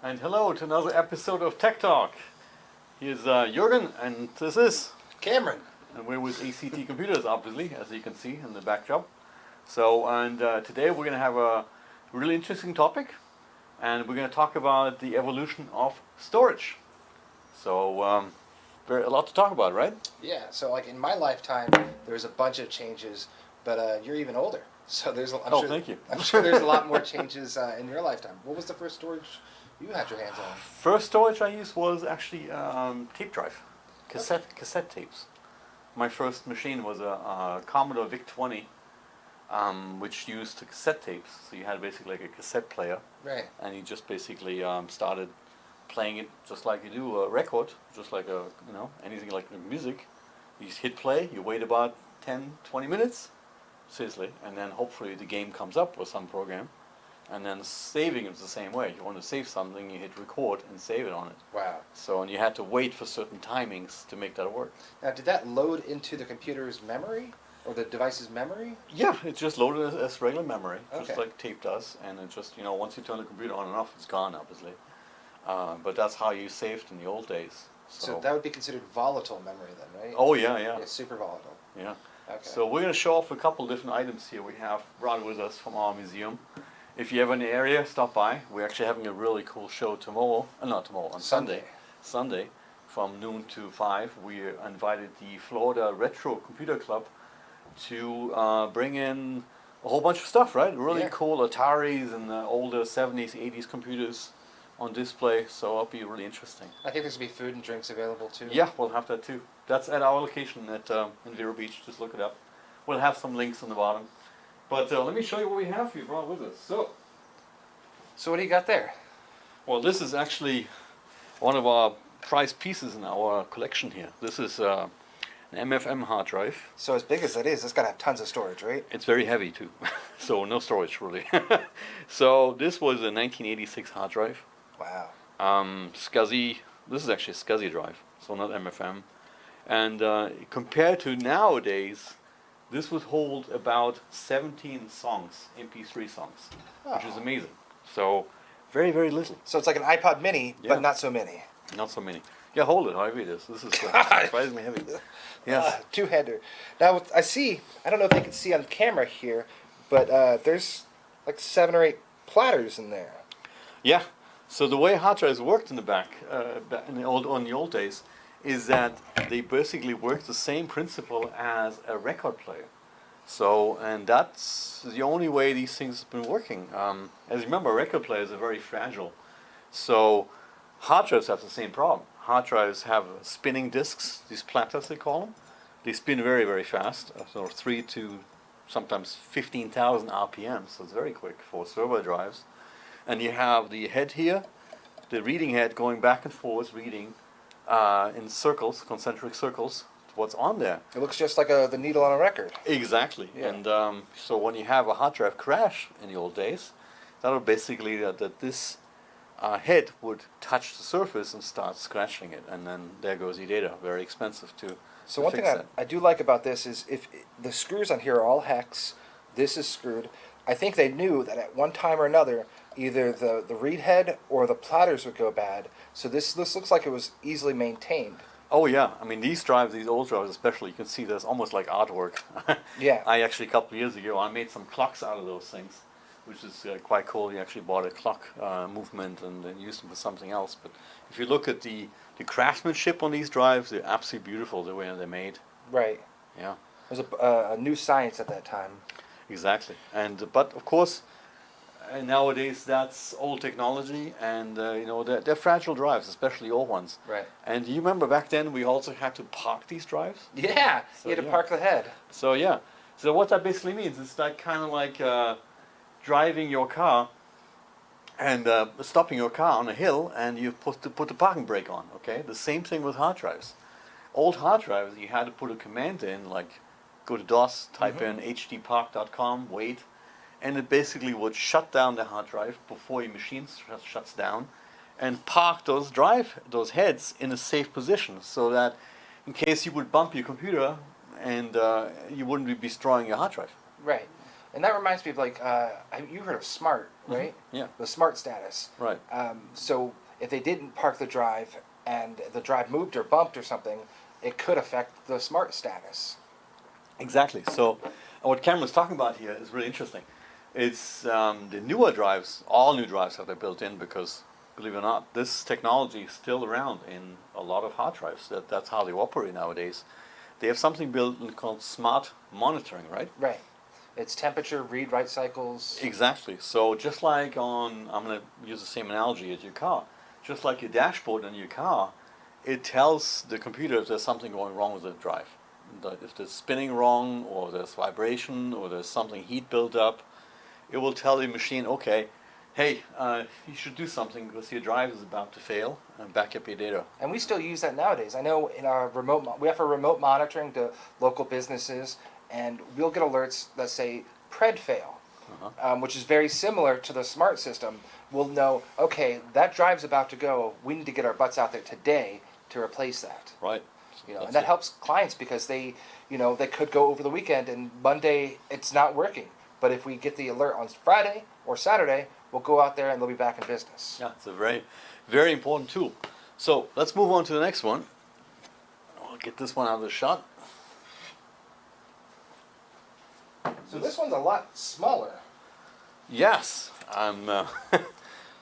And hello to another episode of Tech Talk. Here's Jürgen, and this is Cameron. And we're with ACT Computers, obviously, as you can see in the backdrop. So, today we're going to have a really interesting topic, and we're going to talk about the evolution of storage. So, a lot to talk about, right? Yeah, so like in my lifetime, there's a bunch of changes, but you're even older. So Thank you. I'm sure there's a lot more changes in your lifetime. What was the first storage you had your hands on? First storage I used was actually tape drive, cassette tapes. My first machine was a Commodore VIC-20, which used cassette tapes. So you had basically like a cassette player, Right. and you just basically started playing it just like you do a record, just like anything like music. You hit play, you wait about 10, 20 minutes, seriously, and then hopefully the game comes up with some program. And then saving is the same way. You want to save something, you hit record and save it on it. Wow. So, and you had to wait for certain timings to make that work. Now, did that load into the computer's memory or the device's memory? Yeah, it just loaded as regular memory, just Okay. like tape does. And it just, once you turn the computer on and off, it's gone, obviously. But that's how you saved in the old days. So that would be considered volatile memory then, right? Oh, yeah. It's super volatile. Yeah. Okay. So we're going to show off a couple different items here we have brought with us from our museum. If you're ever in the area, stop by. We're actually having a really cool show tomorrow. Not tomorrow, on Sunday. Sunday, from noon to 5. We invited the Florida Retro Computer Club to bring in a whole bunch of stuff, right? Really cool Ataris and older 70s, 80s computers on display. So it'll be really interesting. I think there's going to be food and drinks available too. Yeah, we'll have that too. That's at our location in Vero Beach. Just look it up. We'll have some links on the bottom. But let me show you what we have we brought with us. So what do you got there? Well, this is actually one of our prized pieces in our collection here. This is an MFM hard drive. So as big as that is, it's got to have tons of storage, right? It's very heavy too, so no storage really. So this was a 1986 hard drive. Wow. SCSI. This is actually a SCSI drive, so not MFM. And compared to nowadays, this would hold about 17 songs, MP3 songs, which is amazing. So, very, very little. So it's like an iPod Mini, but not so many. Not so many. Yeah, hold it, how heavy it is. This is surprisingly heavy. Yes. Two-hander. Now, I don't know if they can see on camera here, but there's like 7 or 8 platters in there. Yeah. So the way hard drives worked in the back, in the old days, is that they basically work the same principle as a record player. So, and that's the only way these things have been working. As you remember, record players are very fragile. So, hard drives have the same problem. Hard drives have spinning disks, these platters they call them. They spin very, very fast, so 3 to sometimes 15,000 RPM, so it's very quick for server drives. And you have the head here, the reading head going back and forth, reading in circles, concentric circles, what's on there. It looks just like the needle on a record. Exactly. Yeah. And so when you have a hard drive crash in the old days, that would basically that this head would touch the surface and start scratching it, and then there goes the data. Very expensive to So one thing I do like about this is if the screws on here are all hex, this is screwed. I think they knew that at one time or another, either the read head or the platters would go bad. So this looks like it was easily maintained. Oh yeah, I mean these drives, these old drives especially, you can see there's almost like artwork. Yeah. I actually a couple of years ago I made some clocks out of those things, which is quite cool. You actually bought a clock movement and then used them for something else. But if you look at the craftsmanship on these drives, they're absolutely beautiful the way they're made. Right. Yeah. It was a new science at that time. Exactly. But of course, nowadays that's old technology, and they're fragile drives, especially old ones. Right. And you remember back then we also had to park these drives. Yeah. So, you had to park the head. So yeah. So what that basically means is like kind of like driving your car and stopping your car on a hill, and you put the parking brake on. Okay. The same thing with hard drives. Old hard drives, you had to put a command in, like go to DOS, type in hdpark.com, wait, and it basically would shut down the hard drive before your machine shuts down, and park those heads in a safe position, so that in case you would bump your computer, and you wouldn't be destroying your hard drive. Right. And that reminds me of like, you heard of SMART, right? Yeah. The SMART status. Right. So if they didn't park the drive and the drive moved or bumped or something, it could affect the SMART status. Exactly. So what Cameron's talking about here is really interesting. It's the newer drives, all new drives have they built in because, believe it or not, this technology is still around in a lot of hard drives. That's how they operate nowadays. They have something built in called smart monitoring, right? Right. It's temperature, read, write cycles. Exactly. So just like I'm going to use the same analogy as your car, just like your dashboard in your car, it tells the computer if there's something going wrong with the drive. If it's spinning wrong, or there's vibration, or there's something heat built up, it will tell the machine, okay, hey, you should do something because your drive is about to fail, and back up your data. And we still use that nowadays. I know in our we offer remote monitoring to local businesses, and we'll get alerts that say pred fail, which is very similar to the smart system. We'll know, okay, that drive's about to go. We need to get our butts out there today to replace that. Right. And that helps clients because they could go over the weekend and Monday it's not working. But if we get the alert on Friday or Saturday, we'll go out there and they'll be back in business. Yeah, it's a very, very important tool. So let's move on to the next one. I'll get this one out of the shot. So this one's a lot smaller. Yes,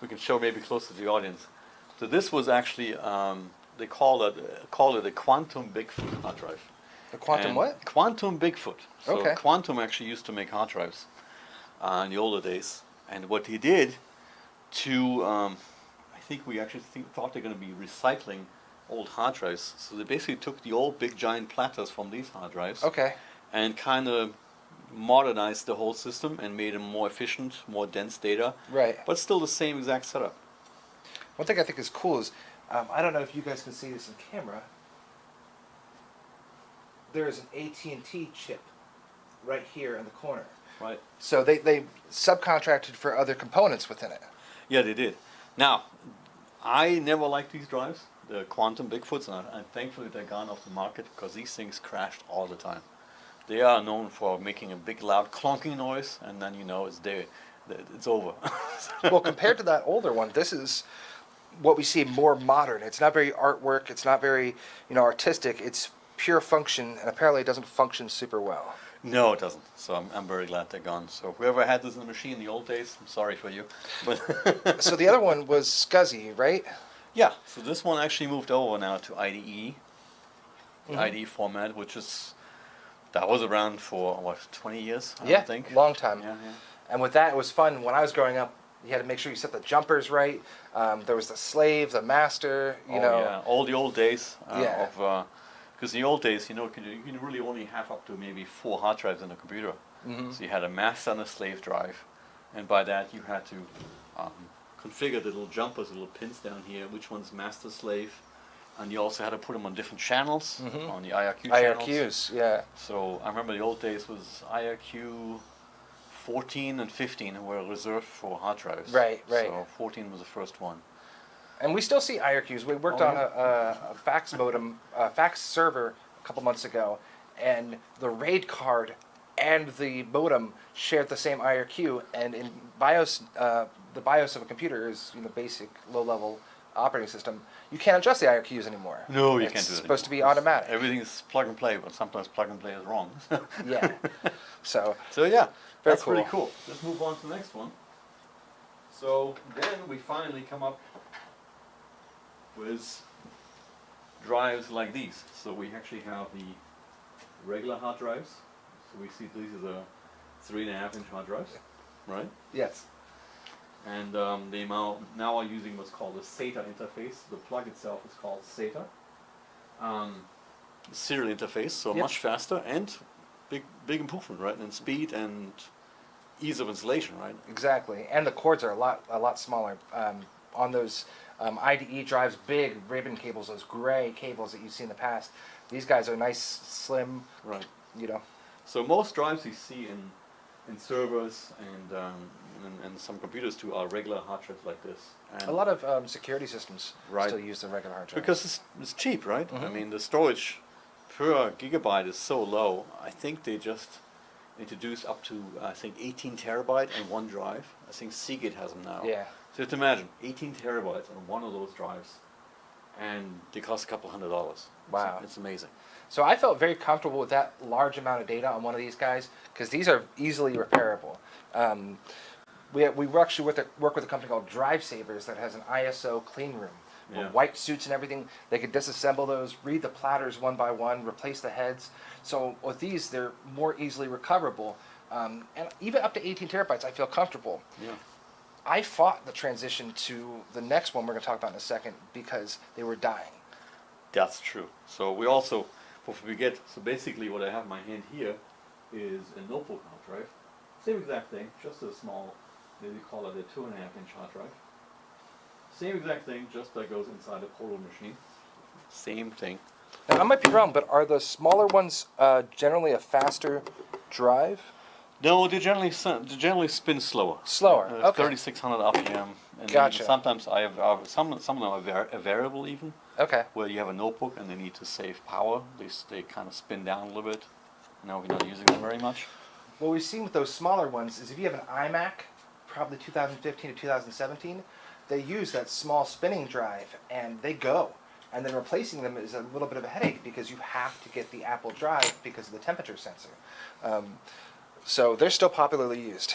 we can show maybe close to the audience. So this was actually they call it a quantum Bigfoot hard drive. The quantum And what? Quantum Bigfoot. So Okay. Quantum actually used to make hard drives in the older days. And what he did to, I think we actually thought they're going to be recycling old hard drives. So they basically took the old big giant platters from these hard drives Okay. and kind of modernized the whole system and made them more efficient, more dense data, Right. but still the same exact setup. One thing I think is cool is, I don't know if you guys can see this in camera. There is an AT&T chip right here in the corner. Right. So they subcontracted for other components within it. Yeah, they did. Now, I never liked these drives, the Quantum Bigfoots, and thankfully they're gone off the market because these things crashed all the time. They are known for making a big loud clunking noise, and then it's over. Well, compared to that older one, this is what we see more modern. It's not very artwork. It's not very artistic. It's pure function, and apparently it doesn't function super well. No, it doesn't. So I'm very glad they're gone. So whoever had this in the machine in the old days, I'm sorry for you. But So the other one was SCSI, right? yeah, so this one actually moved over now to IDE, the IDE format, that was around for, 20 years, I Yeah, think? long time. Yeah. And with that, it was fun. When I was growing up, you had to make sure you set the jumpers right. There was the slave, the master, Yeah, all the old days Yeah. because in the old days, you can really only have up to maybe 4 hard drives in a computer. Mhm. So you had a master and a slave drive, and by that you had to configure the little jumpers, the little pins down here, which one's master, slave, and you also had to put them on different channels, on the IRQ channels. IRQs, yeah. So I remember the old days was IRQ 14 and 15 were reserved for hard drives. Right. So 14 was the first one. And we still see IRQs. We worked Oh, on yeah. a fax modem, a fax server a couple months ago, and the RAID card and the modem shared the same IRQ. And in BIOS, the BIOS of a computer is basic, low-level operating system. You can't adjust the IRQs anymore. No, you It's can't do that. supposed to be anymore. automatic. Everything's plug and play, but sometimes plug and play is wrong. Yeah. So So yeah, Very that's pretty cool. cool. Let's move on to the next one. So then we finally come up with drives like these. So we actually have the regular hard drives. So we see these are the 3.5-inch hard drives, right? yes. And they now are using what's called the SATA interface. The plug itself is called SATA. Serial interface, so Yep. much faster and big improvement, right? In speed and ease of installation, right? Exactly, and the cords are a lot smaller. On those IDE drives, big ribbon cables, those gray cables that you see in the past. These guys are nice, slim. Right. You know. So most drives you see in servers and some computers too are regular hard drives like this. And A lot of security systems Right. still use the regular hard drive. because it's cheap, right? I Mhm. mean, the storage per gigabyte is so low. I think they just introduced up to, I think, 18 terabyte and one drive. I think Seagate has them now. Yeah. So you have to imagine 18 terabytes on one of those drives, and they cost a couple $100. Wow. It's amazing. So I felt very comfortable with that large amount of data on one of these guys because these are easily repairable. We actually work with a company called Drive Savers that has an ISO clean room. Yeah. White suits and everything. They could disassemble those, read the platters one by one, replace the heads. So with these, they're more easily recoverable. And even up to 18 terabytes, I feel comfortable. Yeah. I fought the transition to the next one we're going to talk about in a second because they were dying. That's true. So we also, before we get, so basically what I have in my hand here is a notebook hard drive. Same exact thing, just a small, they call it a 2.5-inch hard drive. Same exact thing, just that goes inside a polo machine. Same thing. Now, I might be wrong, but are the smaller ones generally a faster drive? No, they generally spin slower. Slower, okay. 3,600 RPM. And Gotcha. then sometimes I have some of them are variable even, Okay. where you have a notebook and they need to save power. They kind of spin down a little bit. Now we're not using them very much. What we've seen with those smaller ones is if you have an iMac, probably 2015 to 2017, they use that small spinning drive and they go. And then replacing them is a little bit of a headache because you have to get the Apple Drive because of the temperature sensor. So they're still popularly used.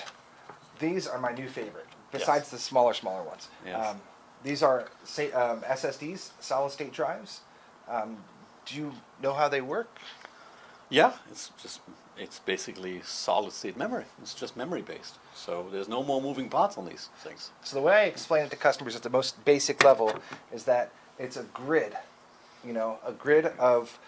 These are my new favorite, besides Yes. the smaller ones. Yes. These are SSDs, solid state drives. Do you know how they work? Yeah, it's basically solid state memory. It's just memory based. So there's no more moving parts on these things. So the way I explain it to customers at the most basic level is that it's a grid. You know, a grid of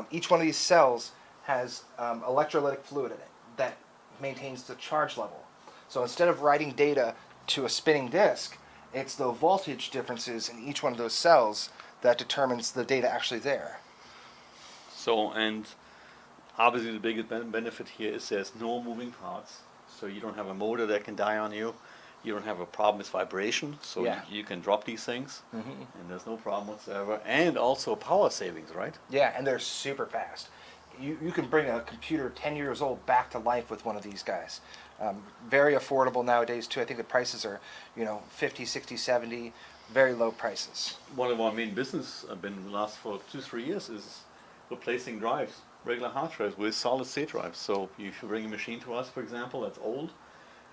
each one of these cells has electrolytic fluid in it that maintains the charge level. So instead of writing data to a spinning disk, it's the voltage differences in each one of those cells that determines the data actually there. So, and obviously the biggest benefit here is there's no moving parts. So you don't have a motor that can die on you. You don't have a problem with vibration. So Yeah. you can drop these things Mm-hmm. and there's no problem whatsoever. And also power savings, right? Yeah, and they're super fast. You can bring a computer 10 years old back to life with one of these guys. Very affordable nowadays too. I think the prices are, 50, 60, 70, very low prices. One of our main business been the last for 2-3 years is replacing drives, regular hard drives with solid state drives. So if you bring a machine to us, for example, that's old,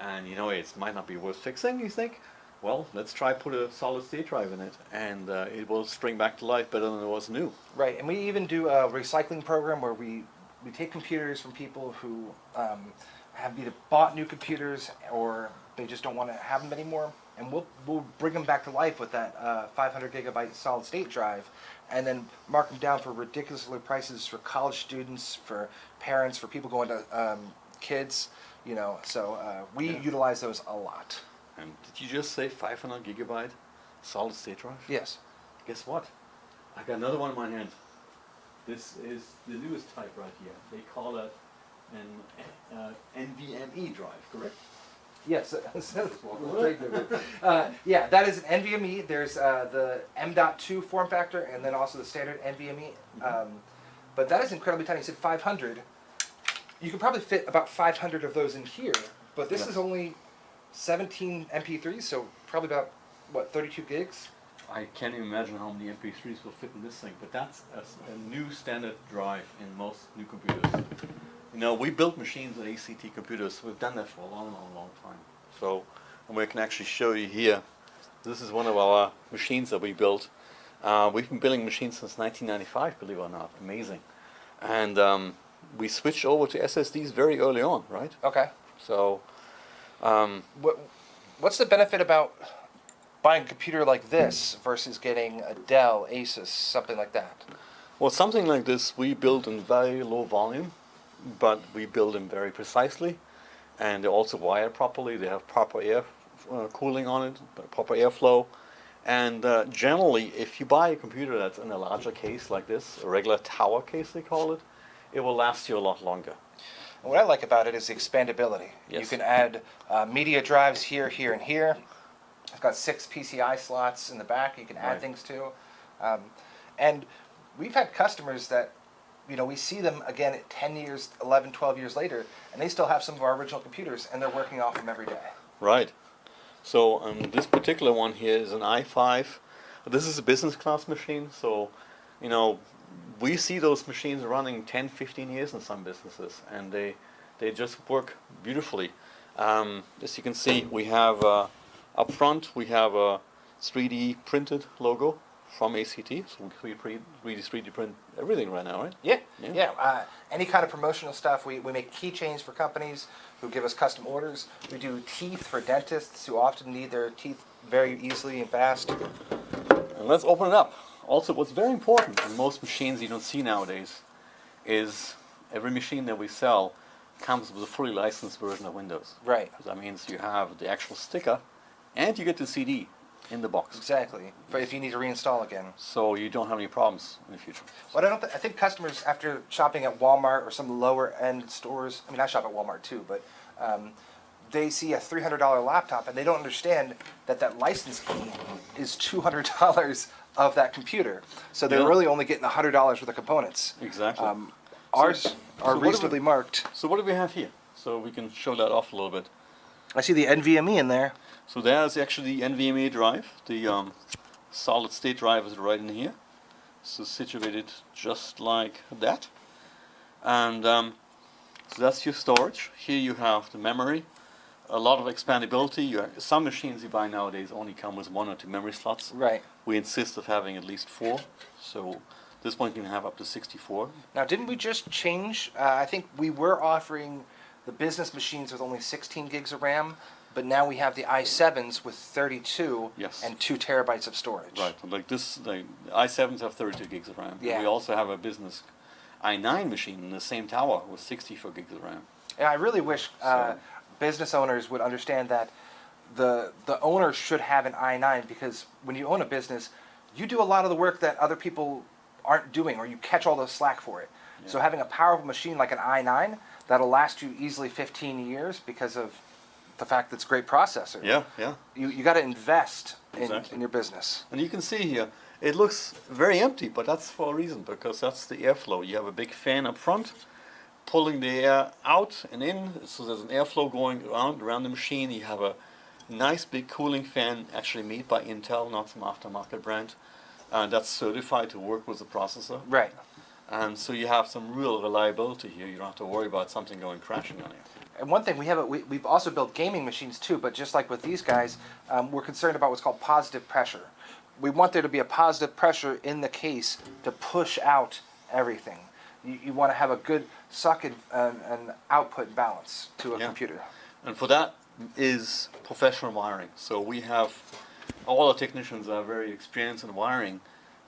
and it might not be worth fixing, you think, well, let's try put a solid state drive in it, and it will spring back to life better than it was new. Right, and we even do a recycling program where we take computers from people who have either bought new computers or they just don't want to have them anymore, and we'll bring them back to life with that 500 gigabyte solid state drive, and then mark them down for ridiculous low prices for college students, for parents, for people going to kids, So we Yeah. utilize those a lot. And did you just say 500 gigabyte solid state drive? Yes. Guess what? I got another one in my hand. This is the newest type right here. They call it an NVMe drive, correct? Yes. Yeah, that is an NVMe. There's the M.2 form factor and then also the standard NVMe. But that is incredibly tiny. You said 500. You could probably fit about 500 of those in here, but this Yeah. is only 17 MP3s, so probably about, 32 gigs? I can't even imagine how many MP3s will fit in this thing, but that's a new standard drive in most new computers. We build machines on ACT computers. We've done that for a long, long, long time. So, and we can actually show you here. This is one of our machines that we built. We've been building machines since 1995, believe it or not. Amazing. And we switched over to SSDs very early on, right? Okay. So, What's the benefit about buying a computer like this versus getting a Dell, Asus, something like that? well, something like this we build in very low volume, but we build them very precisely, and they're also wired properly. They have proper air cooling on it, proper airflow, and generally, if you buy a computer that's in a larger case like this, a regular tower case they call it, it will last you a lot longer. And what I like about it is the expandability. Yes. You can add media drives here, here, and here. It's got 6 PCI slots in the back you can add Right. things to. And we've had customers that we see them again at 10 years, 11, 12 years later, and they still have some of our original computers, and they're working off them every day. Right. So this particular one here is an i5. This is a business class machine, so we see those machines running 10, 15 years in some businesses, and they just work beautifully. As you can see, we have up front we have a 3D printed logo from ACT, so we 3D print everything right now, right? Yeah. Any kind of promotional stuff. We make keychains for companies who give us custom orders. We do teeth for dentists who often need their teeth very easily and fast. And let's open it up. Also, what's very important in most machines you don't see nowadays is every machine that we sell comes with a fully licensed version of Windows. Right. That means you have the actual sticker and you get the CD in the box. Exactly. For if you need to reinstall again. So you don't have any problems in the future. But I think customers, after shopping at Walmart or some lower end stores, I mean, I shop at Walmart too, but they see a $300 laptop and they don't understand that license key is $200 of that computer. So they're really only getting $100 worth of components. Exactly. Ours are reasonably marked. So what do we have here? So we can show that off a little bit. I see the NVMe in there. So there's actually the NVMe drive. The solid state drive is right in here. So situated just like that. And so that's your storage. Here you have the memory. A lot of expandability. Some machines you buy nowadays only come with 1 or 2 memory slots. Right. We insist of having at least 4. So this one can have up to 64. Now, didn't we just change? I think we were offering the business machines with only 16 gigs of RAM, but now we have the i7s with 32 and 2 terabytes of storage. Right. Like this, the i7s have 32 gigs of RAM. Yeah. We also have a business i9 machine in the same tower with 64 gigs of RAM. And I really wish business owners would understand that the owner should have an i9, because when you own a business, you do a lot of the work that other people aren't doing, or you catch all the slack for it. Yeah. So having a powerful machine like an i9 that'll last you easily 15 years because of the fact that it's a great processor. Yeah, yeah. You got to invest in your business. And you can see here, it looks very empty, but that's for a reason, because that's the airflow. You have a big fan up front, pulling the air out and in, so there's an airflow going around the machine. You have a nice big cooling fan, actually made by Intel, not some aftermarket brand, that's certified to work with the processor. Right. And so you have some real reliability here. You don't have to worry about something going crashing on you. And one thing, we've also built gaming machines too, but just like with these guys, we're concerned about what's called positive pressure. We want there to be a positive pressure in the case to push out everything. You want to have a good suck and output balance to a computer. And for that is professional wiring. So we have, all our technicians are very experienced in wiring,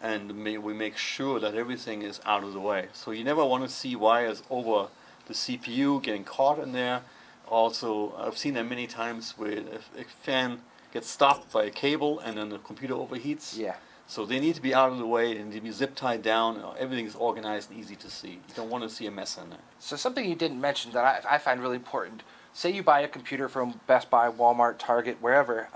and we make sure that everything is out of the way. So you never want to see wires over the CPU getting caught in there. Also, I've seen that many times where a fan gets stopped by a cable and then the computer overheats. Yeah. So they need to be out of the way, they need to be zip tied down. Everything is organized and easy to see. You don't want to see a mess in there. So something you didn't mention that I find really important. Say you buy a computer from Best Buy, Walmart, Target, wherever.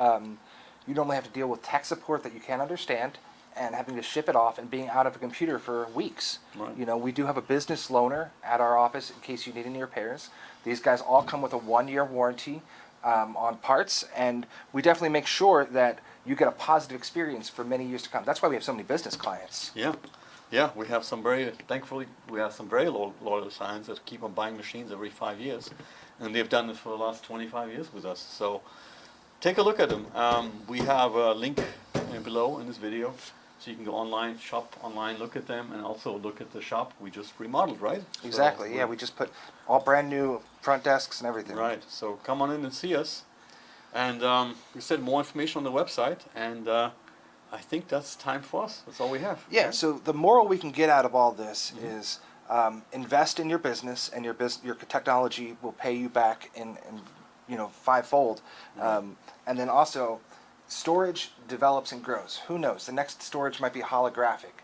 You normally have to deal with tech support that you can't understand, and having to ship it off and being out of a computer for weeks. Right. We do have a business loaner at our office in case you need any repairs. These guys all come with a 1-year warranty on parts, and we definitely make sure that you get a positive experience for many years to come. That's why we have so many business clients. Yeah. We have thankfully, we have some very loyal clients that keep on buying machines every 5 years, and they've done it for the last 25 years with us. So take a look at them. We have a link below in this video, so you can go online, shop online, look at them, and also look at the shop we just remodeled, right? Exactly, So yeah, we just put all brand new front desks and everything. Right, so come on in and see us. And we said more information on the website, and I think that's time for us. That's all we have. Yeah, so the moral we can get out of all this is invest in your business, and your technology will pay you back in fivefold. And then also, storage develops and grows. Who knows? The next storage might be holographic.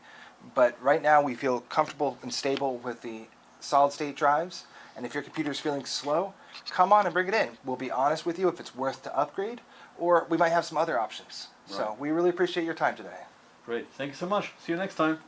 But right now we feel comfortable and stable with the solid state drives. And if your computer's feeling slow, come on and bring it in. We'll be honest with you if it's worth to upgrade, or we might have some other options. Right. So we really appreciate your time today. Great. Thank you so much. See you next time.